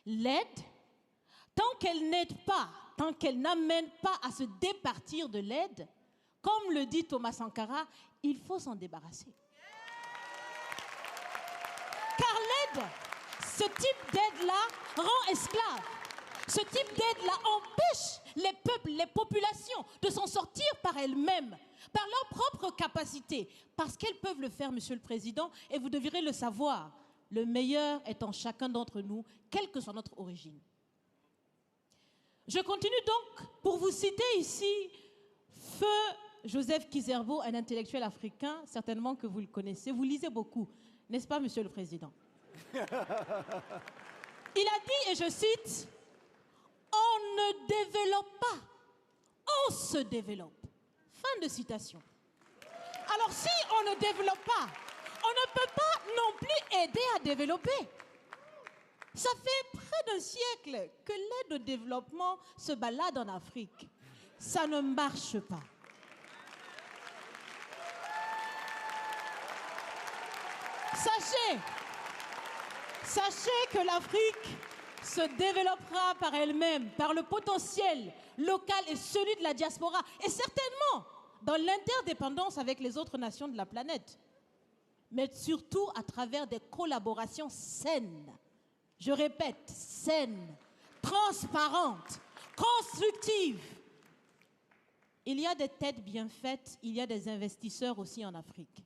L'aide, tant qu'elle n'aide pas, tant qu'elle n'amène pas à se départir de l'aide, comme le dit Thomas Sankara, il faut s'en débarrasser. Car l'aide, ce type d'aide-là rend esclave. Ce type d'aide-là empêche les peuples, les populations de s'en sortir par elles-mêmes, par leur propre capacité, parce qu'elles peuvent le faire, Monsieur le Président, et vous devrez le savoir. Le meilleur est en chacun d'entre nous, quelle que soit notre origine. Je continue donc pour vous citer ici Feu Joseph Kizerbo, un intellectuel africain, certainement que vous le connaissez. Vous lisez beaucoup, n'est-ce pas, Monsieur le Président? Il a dit, et je cite, « On ne développe pas, on se développe. » Fin de citation. Alors si on ne développe pas, on ne peut pas non plus aider à développer. Ça fait près d'un siècle que l'aide au développement se balade en Afrique. Ça ne marche pas. Sachez que l'Afrique se développera par elle-même, par le potentiel local et celui de la diaspora, et certainement dans l'interdépendance avec les autres nations de la planète, mais surtout à travers des collaborations saines. Je répète, saines, transparentes, constructives. Il y a des têtes bien faites, il y a des investisseurs aussi en Afrique.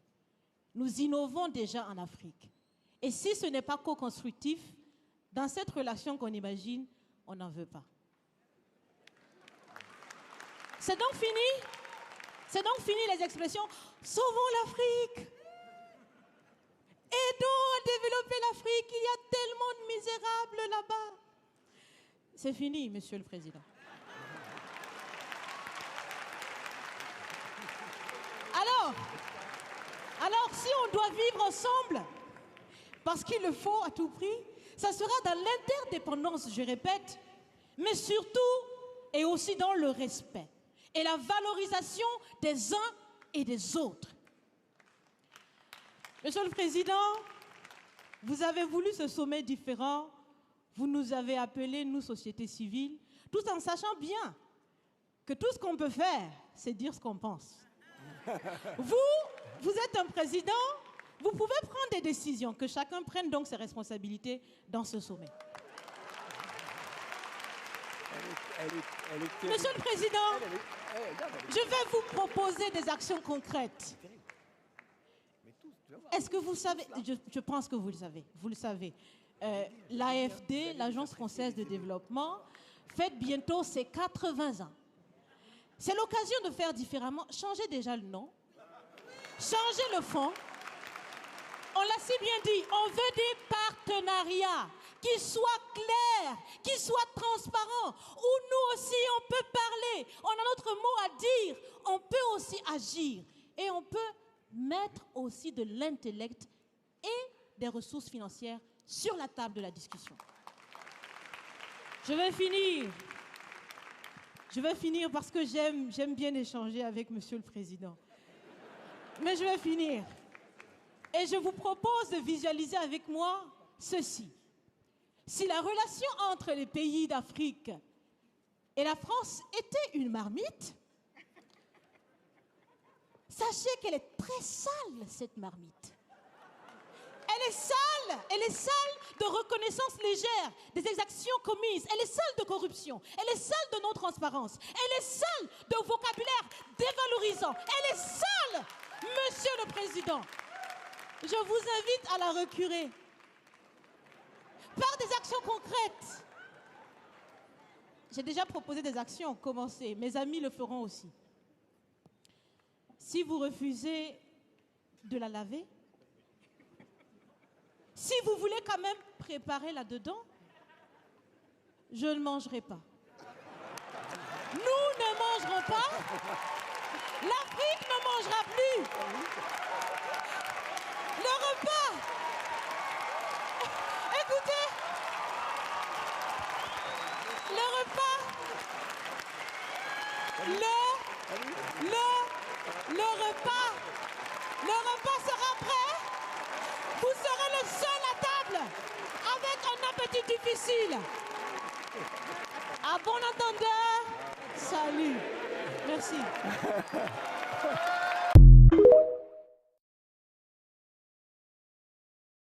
Nous innovons déjà en Afrique. Et si ce n'est pas co-constructif, dans cette relation qu'on imagine, on n'en veut pas. C'est donc fini. C'est donc fini les expressions « Sauvons l'Afrique ». Aidons à développer l'Afrique, il y a tellement de misérables là-bas. C'est fini, Monsieur le Président. Alors, si on doit vivre ensemble, parce qu'il le faut à tout prix, ça sera dans l'interdépendance, je répète, mais surtout et aussi dans le respect et la valorisation des uns et des autres. Monsieur le Président, vous avez voulu ce sommet différent, vous nous avez appelés, nous, société civile, tout en sachant bien que tout ce qu'on peut faire, c'est dire ce qu'on pense. Vous êtes un président, vous pouvez prendre des décisions, que chacun prenne donc ses responsabilités dans ce sommet. Monsieur le Président, je vais vous proposer des actions concrètes. Est-ce que vous savez, je pense que vous le savez, l'AFD, l'Agence française de développement, fête bientôt ses 80 ans. C'est l'occasion de faire différemment. Changez déjà le nom, changez le fond. On l'a si bien dit, on veut des partenariats qui soient clairs, qui soient transparents, où nous aussi on peut parler, on a notre mot à dire, on peut aussi agir et on peut mettre aussi de l'intellect et des ressources financières sur la table de la discussion. Je vais finir parce que j'aime bien échanger avec Monsieur le Président. Mais je vais finir. Et je vous propose de visualiser avec moi ceci. Si la relation entre les pays d'Afrique et la France était une marmite, sachez qu'elle est très sale, cette marmite. Elle est sale de reconnaissance légère des exactions commises. Elle est sale de corruption. Elle est sale de non-transparence. Elle est sale de vocabulaire dévalorisant. Elle est sale, Monsieur le Président. Je vous invite à la recurer par des actions concrètes. J'ai déjà proposé des actions, commencez. Mes amis le feront aussi. Si vous refusez de la laver, si vous voulez quand même préparer là-dedans, je ne mangerai pas. Nous ne mangerons pas. L'Afrique ne mangera plus. Le repas. Écoutez. Le repas. Le repas sera prêt. Vous serez le seul à table avec un appétit partie difficile. À bon entendeur, salut. Merci.